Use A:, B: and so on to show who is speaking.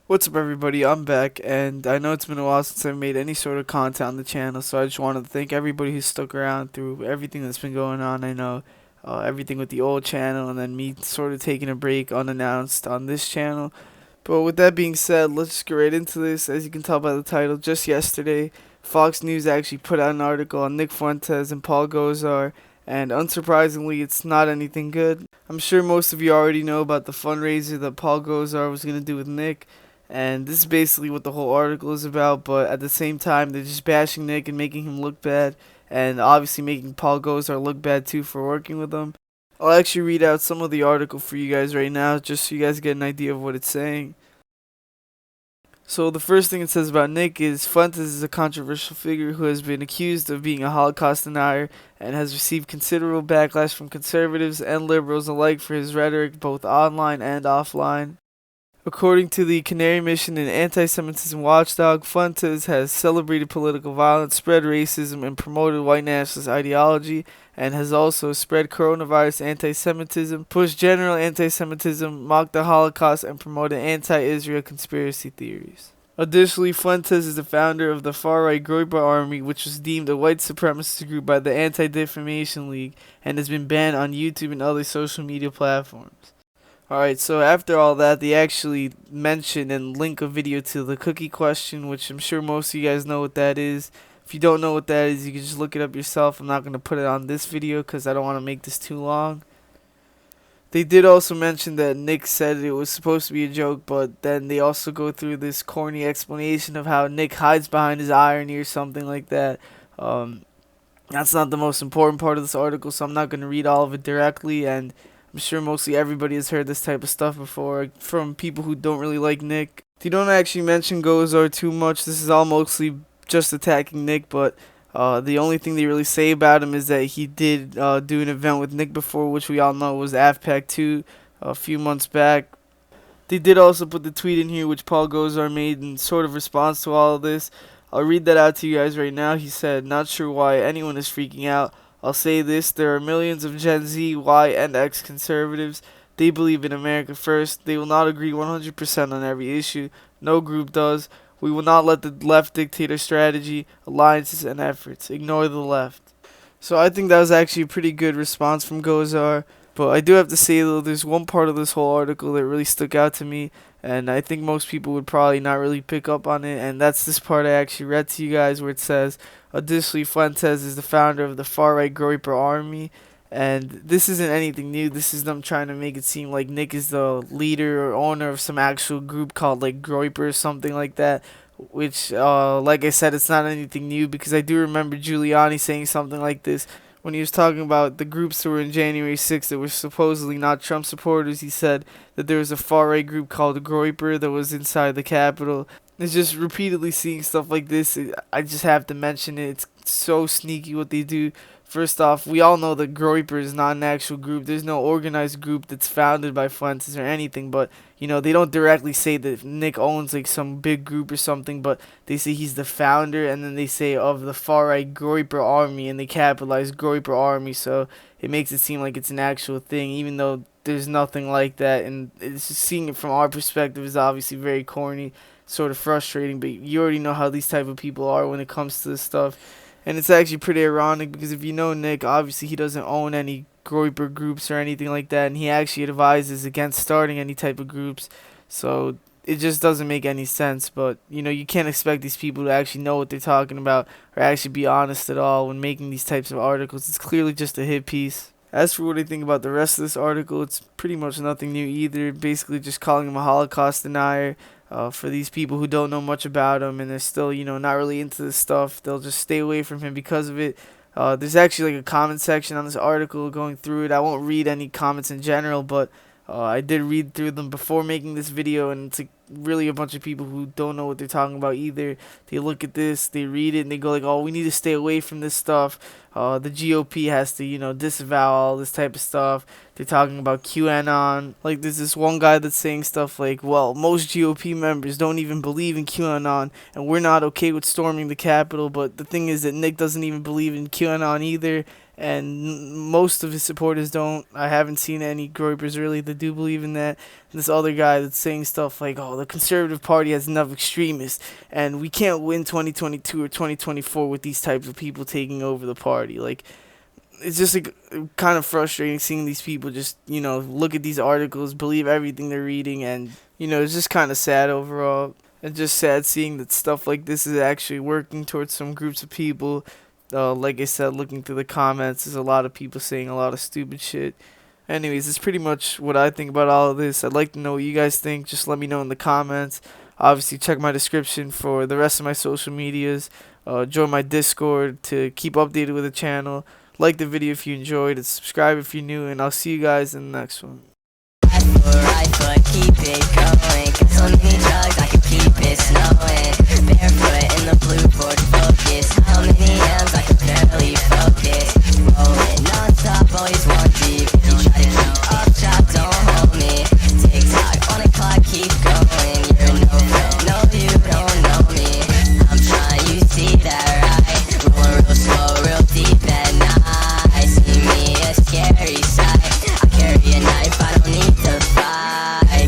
A: What's up, everybody? I'm back, and I know it's been a while since I've made any sort of content on the channel, so I just wanted to thank everybody who stuck around through everything that's been going on. I know everything with the old channel, and then me sort of taking a break unannounced on this channel. But with that being said, let's just get right into this. As you can tell by the title, just yesterday, Fox News actually put out an article on Nick Fuentes and Paul Gosar, and unsurprisingly, it's not anything good. I'm sure most of you already know about the fundraiser that Paul Gosar was going to do with Nick, and this is basically what the whole article is about, but at the same time, they're just bashing Nick and making him look bad, and obviously making Paul Gosar look bad too for working with them. I'll actually read out some of the article for you guys right now, just so you guys get an idea of what it's saying. So the first thing it says about Nick is Fuentes is a controversial figure who has been accused of being a Holocaust denier and has received considerable backlash from conservatives and liberals alike for his rhetoric both online and offline. According to the Canary Mission and anti-Semitism watchdog, Fuentes has celebrated political violence, spread racism, and promoted white nationalist ideology, and has also spread coronavirus anti-Semitism, pushed general anti-Semitism, mocked the Holocaust, and promoted anti-Israel conspiracy theories. Additionally, Fuentes is the founder of the far-right Groyper Army, which was deemed a white supremacist group by the Anti-Defamation League, and has been banned on YouTube and other social media platforms. Alright, so after all that, they actually mention and link a video to the cookie question, which I'm sure most of you guys know what that is. If you don't know what that is, you can just look it up yourself. I'm not going to put it on this video because I don't want to make this too long. They did also mention that Nick said it was supposed to be a joke, but then they also go through this corny explanation of how Nick hides behind his irony or something like that. That's not the most important part of this article, so I'm not going to read all of it directly, and I'm sure mostly everybody has heard this type of stuff before from people who don't really like Nick. They don't actually mention Gozar too much. This is all mostly just attacking Nick, but the only thing they really say about him is that he did do an event with Nick before, which we all know was AFPAC 2 a few months back. They did also put the tweet in here, which Paul Gosar made in sort of response to all of this. I'll read that out to you guys right now. He said, "Not sure why anyone is freaking out. I'll say this, there are millions of Gen Z, Y, and X conservatives. They believe in America first. They will not agree 100% on every issue. No group does. We will not let the left dictate our strategy, alliances, and efforts. Ignore the left." So I think that was actually a pretty good response from Gozar. But I do have to say, though, there's one part of this whole article that really stuck out to me, and I think most people would probably not really pick up on it, and that's this part I actually read to you guys where it says, "Additionally, Fuentes is the founder of the far-right Groyper Army," and this isn't anything new. This is them trying to make it seem like Nick is the leader or owner of some actual group called, like, Groyper or something like that, which, like I said, it's not anything new because I do remember Giuliani saying something like this when he was talking about the groups that were in January 6th that were supposedly not Trump supporters. He said that there was a far-right group called Groyper that was inside the Capitol. It's just repeatedly seeing stuff like this. I just have to mention it. It's so sneaky what they do. First off, we all know that Groyper is not an actual group. There's no organized group that's founded by Fuentes or anything, but, they don't directly say that Nick owns, like, some big group or something, but they say he's the founder, and then they say of the far-right Groyper Army, and they capitalize Groyper Army, so it makes it seem like it's an actual thing, even though there's nothing like that, and it's just seeing it from our perspective is obviously very corny, sort of frustrating, but you already know how these type of people are when it comes to this stuff. And it's actually pretty ironic because if you know Nick, obviously he doesn't own any Groyper groups or anything like that, and he actually advises against starting any type of groups. So it just doesn't make any sense. But, you can't expect these people to actually know what they're talking about or actually be honest at all when making these types of articles. It's clearly just a hit piece. As for what I think about the rest of this article, it's pretty much nothing new either. Basically just calling him a Holocaust denier. For these people who don't know much about him and they're still, not really into this stuff, they'll just stay away from him because of it. There's actually like a comment section on this article going through it. I won't read any comments in general, but I did read through them before making this video, and it's like really a bunch of people who don't know what they're talking about either. They look at this, they read it, and they go like, "Oh, we need to stay away from this stuff. The GOP has to, disavow all this type of stuff." They're talking about QAnon. Like, there's this one guy that's saying stuff like, "Well, most GOP members don't even believe in QAnon, and we're not okay with storming the Capitol." But the thing is that Nick doesn't even believe in QAnon either, and most of his supporters don't. I haven't seen any Groypers really that do believe in that. And this other guy that's saying stuff like, "Oh, the conservative party has enough extremists, and we can't win 2022 or 2024 with these types of people taking over the party." Like, it's just like kind of frustrating seeing these people just look at these articles, believe everything they're reading, and it's just kind of sad overall. And just sad seeing that stuff like this is actually working towards some groups of people. Like I said, looking through the comments, there's a lot of people saying a lot of stupid shit. Anyways, that's pretty much what I think about all of this. I'd like to know what you guys think. Just let me know in the comments. Obviously, check my description for the rest of my social medias. Join my Discord to keep updated with the channel. Like the video if you enjoyed, and subscribe if you're new, and I'll see you guys in the next one.
B: Keep it going, 'cause